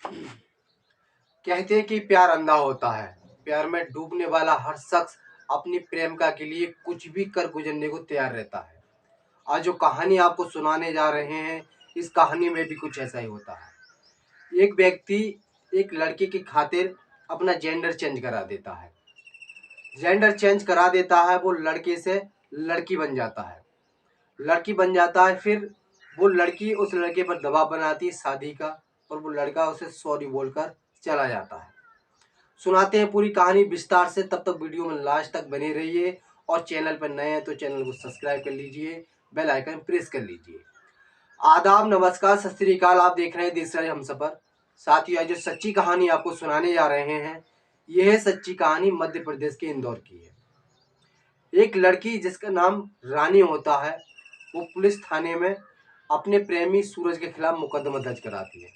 कहते हैं कि प्यार अंधा होता है। प्यार में डूबने वाला हर शख्स अपनी प्रेमिका के लिए कुछ भी कर गुजरने को तैयार रहता है। आज जो कहानी आपको सुनाने जा रहे हैं, इस कहानी में भी कुछ ऐसा ही होता है। एक व्यक्ति एक लड़की की खातिर अपना जेंडर चेंज करा देता है। जेंडर चेंज करा देता है, वो लड़के से लड़की बन जाता है। लड़की बन जाता है, फिर वो लड़की उस लड़के पर दबाव बनाती है शादी का, और वो लड़का उसे सॉरी बोलकर चला जाता है। सुनाते हैं पूरी कहानी विस्तार से, तब तक वीडियो में लास्ट तक बने रहिए। और चैनल पर नए हैं तो चैनल को सब्सक्राइब कर लीजिए, बेल आइकन प्रेस कर लीजिए। आदाब, नमस्कार, सत श्री अकाल। आप देख रहे हैं देश राज हमसफर। साथियों, आज जो सच्ची कहानी आपको सुनाने जा रहे हैं, यह सच्ची कहानी मध्य प्रदेश के इंदौर की है। एक लड़की जिसका नाम रानी होता है, वो पुलिस थाने में अपने प्रेमी सूरज के खिलाफ मुकदमा दर्ज कराती है।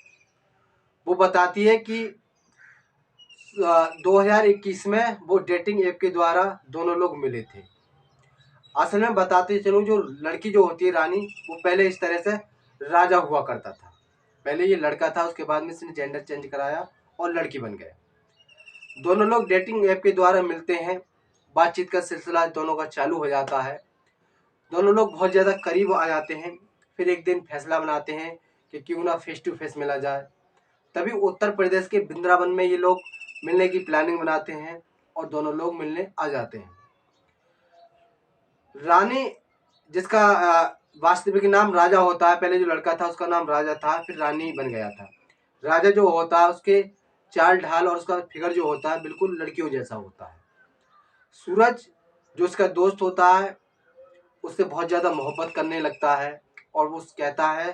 वो बताती है कि 2021 में वो डेटिंग ऐप के द्वारा दोनों लोग मिले थे। असल में बताते चलूं, जो लड़की जो होती है रानी, वो पहले इस तरह से राजा हुआ करता था। पहले ये लड़का था, उसके बाद में इसने जेंडर चेंज कराया और लड़की बन गया। दोनों लोग डेटिंग ऐप के द्वारा मिलते हैं। बातचीत का सिलसिला दोनों का चालू हो जाता है। दोनों लोग बहुत ज़्यादा करीब आ जाते हैं। फिर एक दिन फैसला बनाते हैं कि क्यों ना फेस टू फेस मिला जाए। तभी उत्तर प्रदेश के वृंदावन में ये लोग मिलने की प्लानिंग बनाते हैं और दोनों लोग मिलने आ जाते हैं। रानी, जिसका वास्तविक नाम राजा होता है, पहले जो लड़का था उसका नाम राजा था, फिर रानी बन गया था। राजा जो होता है, उसके चाल ढाल और उसका फिगर जो होता है, बिल्कुल लड़कियों जैसा होता है। सूरज, जो उसका दोस्त होता है, उससे बहुत ज़्यादा मोहब्बत करने लगता है और वो कहता है,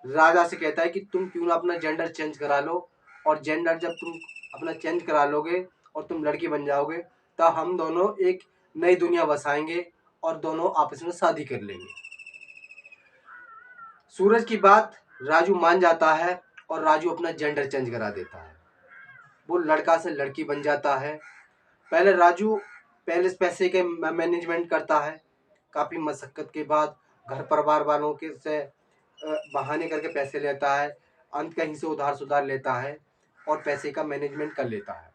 राजा से कहता है कि तुम क्यों ना अपना जेंडर चेंज करा लो, और जेंडर जब तुम अपना चेंज करा लोगे और तुम लड़की बन जाओगे, तब हम दोनों एक नई दुनिया बसाएंगे और दोनों आपस में शादी कर लेंगे। सूरज की बात राजू मान जाता है और राजू अपना जेंडर चेंज करा देता है। वो लड़का से लड़की बन जाता है। पहले राजू पहले पैसे के मैनेजमेंट करता है। काफ़ी मशक्क़त के बाद घर परिवार वालों के से बहाने करके पैसे लेता है। अंत कहीं से उधार सुधार लेता है और पैसे का मैनेजमेंट कर लेता है।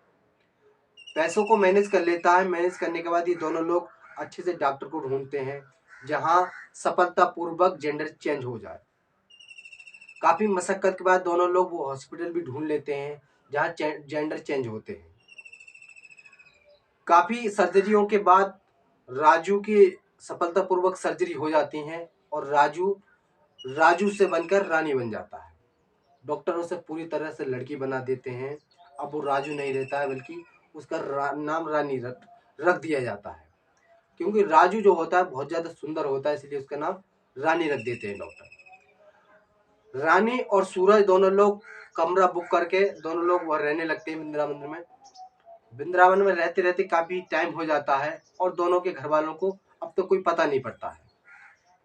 पैसों को मैनेज कर लेता है। मैनेज करने के बाद ये दोनों लोग अच्छे से डॉक्टर को ढूंढते हैं जहां सफलतापूर्वक जेंडर चेंज हो जाए। काफ़ी मशक्क़त के बाद दोनों लोग वो हॉस्पिटल भी ढूंढ लेते हैं जहां जेंडर चेंज होते हैं। काफ़ी सर्जरियों के बाद राजू की सफलतापूर्वक सर्जरी हो जाती हैं और राजू राजू से बनकर रानी बन जाता है। डॉक्टर उसे पूरी तरह से लड़की बना देते हैं। अब वो राजू नहीं रहता है, बल्कि उसका नाम रानी रख दिया जाता है। क्योंकि राजू जो होता है बहुत ज़्यादा सुंदर होता है, इसलिए उसका नाम रानी रख देते हैं डॉक्टर। रानी और सूरज दोनों लोग कमरा बुक करके दोनों लोग वह रहने लगते हैं वृंदावन में। वृंदावन में रहते रहते काफ़ी टाइम हो जाता है और दोनों के घर वालों को अब तो कोई पता नहीं पड़ता है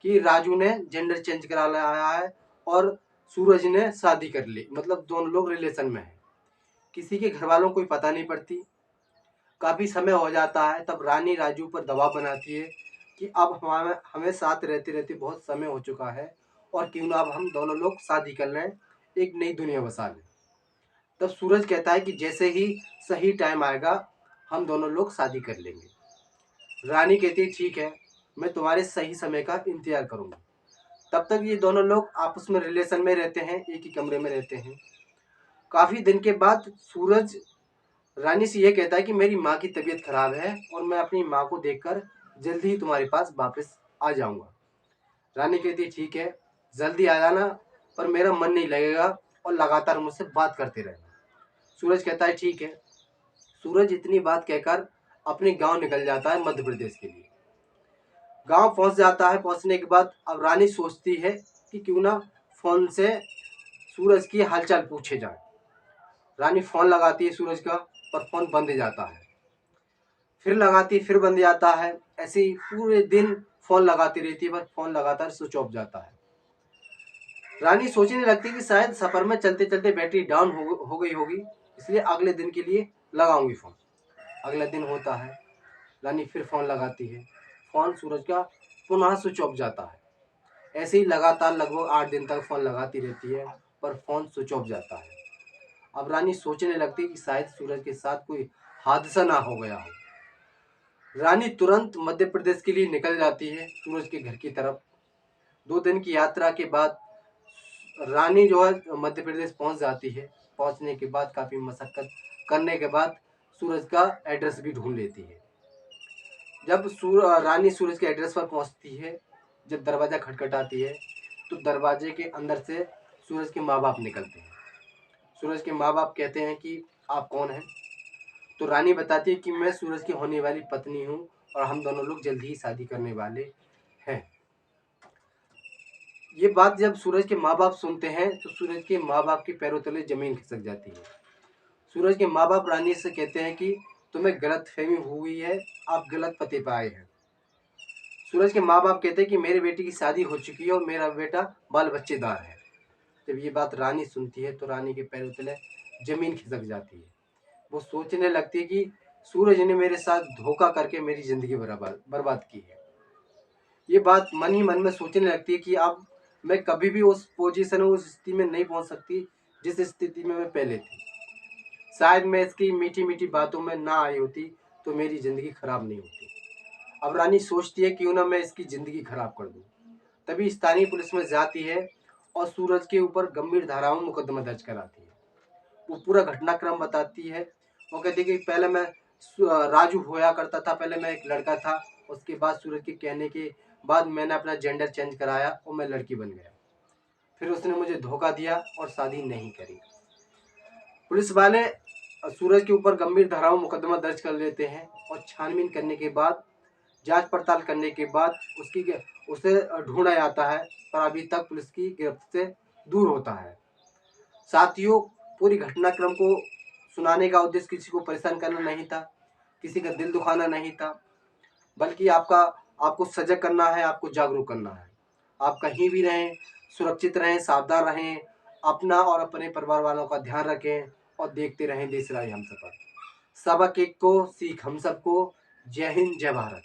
कि राजू ने जेंडर चेंज करा लाया है और सूरज ने शादी कर ली, मतलब दोनों लोग रिलेशन में हैं। किसी के घर वालों को कोई पता नहीं पड़ती। काफ़ी समय हो जाता है, तब रानी राजू पर दबाव बनाती है कि अब हमें साथ रहते रहते बहुत समय हो चुका है और क्यों ना अब हम दोनों लोग शादी कर लें, एक नई दुनिया बसा लें। तब सूरज कहता है कि जैसे ही सही टाइम आएगा हम दोनों लोग शादी कर लेंगे। रानी कहती है ठीक है, मैं तुम्हारे सही समय का इंतजार करूँगी। तब तक ये दोनों लोग आपस में रिलेशन में रहते हैं, एक ही कमरे में रहते हैं। काफ़ी दिन के बाद सूरज रानी से ये कहता है कि मेरी माँ की तबीयत खराब है और मैं अपनी माँ को देखकर जल्दी ही तुम्हारे पास वापस आ जाऊँगा। रानी कहती है ठीक है, जल्दी आ जाना, पर मेरा मन नहीं लगेगा और लगातार मुझसे बात करते रहना। सूरज कहता है ठीक है। सूरज इतनी बात कहकर अपने गांव निकल जाता है मध्य प्रदेश के लिए। गांव पहुंच जाता है। पहुंचने के बाद अब रानी सोचती है कि क्यों ना फ़ोन से सूरज की हालचाल पूछे जाए। रानी फ़ोन लगाती है सूरज का, पर फ़ोन बंद जाता है। फिर लगाती, फिर बंद जाता है। ऐसे ही पूरे दिन फ़ोन लगाती रहती है, पर फ़ोन लगातार स्विच ऑफ जाता है। रानी सोचने लगती कि शायद सफ़र में चलते चलते बैटरी डाउन हो गई होगी, इसलिए अगले दिन के लिए लगाऊंगी फ़ोन। अगला दिन होता है। रानी फिर फ़ोन लगाती है। फ़ोन सूरज का पुनः स्विच ऑफ जाता है। ऐसे ही लगातार लगभग 8 दिन तक फ़ोन लगाती रहती है, पर फ़ोन स्विच ऑफ जाता है। अब रानी सोचने लगती है कि शायद सूरज के साथ कोई हादसा ना हो गया हो। रानी तुरंत मध्य प्रदेश के लिए निकल जाती है, सूरज के घर की तरफ। 2 दिन की यात्रा के बाद रानी जो है मध्य प्रदेश पहुंच जाती है। पहुंचने के बाद काफ़ी मशक्कत करने के बाद सूरज का एड्रेस भी ढूंढ लेती है। जब रानी सूरज के एड्रेस पर पहुंचती है, जब दरवाज़ा खटखटाती है तो दरवाजे के अंदर से सूरज के माँ बाप निकलते हैं। सूरज के माँ बाप कहते हैं कि आप कौन हैं? तो रानी बताती है कि मैं सूरज की होने वाली पत्नी हूँ और हम दोनों लोग जल्द ही शादी करने वाले हैं। ये बात जब सूरज के माँ बाप सुनते हैं तो सूरज के माँ बाप के पैरों तले जमीन खिसक जाती है। सूरज के माँ बाप रानी से कहते हैं कि तुम्हें गलतफहमी हुई है, आप गलत पते पे आए हैं। सूरज के माँ बाप कहते हैं कि मेरे बेटे की शादी हो चुकी है और मेरा बेटा बाल बच्चेदार है। जब ये बात रानी सुनती है तो रानी के पैरों तले जमीन खिसक जाती है। वो सोचने लगती है कि सूरज ने मेरे साथ धोखा करके मेरी जिंदगी बर्बाद की है। ये बात मन ही मन में सोचने लगती है कि अब मैं कभी भी उस पोजीशन उस स्थिति में नहीं पहुंच सकती जिस स्थिति में मैं पहले थी। शायद मैं इसकी मीठी मीठी बातों में ना आई होती तो मेरी जिंदगी खराब नहीं होती। अब रानी सोचती है क्यों ना मैं इसकी जिंदगी खराब कर दूं। तभी स्थानीय पुलिस में जाती है और सूरज के ऊपर गंभीर धाराओं में मुकदमा दर्ज कराती है। वो पूरा घटनाक्रम बताती है। वो कहती है कि पहले मैं राजू होया करता था, पहले मैं एक लड़का था। उसके बाद सूरज के कहने के बाद मैंने अपना जेंडर चेंज कराया और मैं लड़की बन गया। फिर उसने मुझे धोखा दिया और शादी नहीं करी। पुलिस वाले सूरज के ऊपर गंभीर धाराओं में मुकदमा दर्ज कर लेते हैं और छानबीन करने के बाद, जांच पड़ताल करने के बाद उसे ढूंढा जाता है, पर अभी तक पुलिस की गिरफ्त से दूर होता है। साथियों, पूरी घटनाक्रम को सुनाने का उद्देश्य किसी को परेशान करना नहीं था, किसी का दिल दुखाना नहीं था, बल्कि आपको सजग करना है, आपको जागरूक करना है। आप कहीं भी रहें, सुरक्षित रहें, सावधान रहें, अपना और अपने परिवार वालों का ध्यान रखें और देखते रहें देश राज हमसफर। सबक एक को सीख हम सबको। जय हिंद, जय भारत।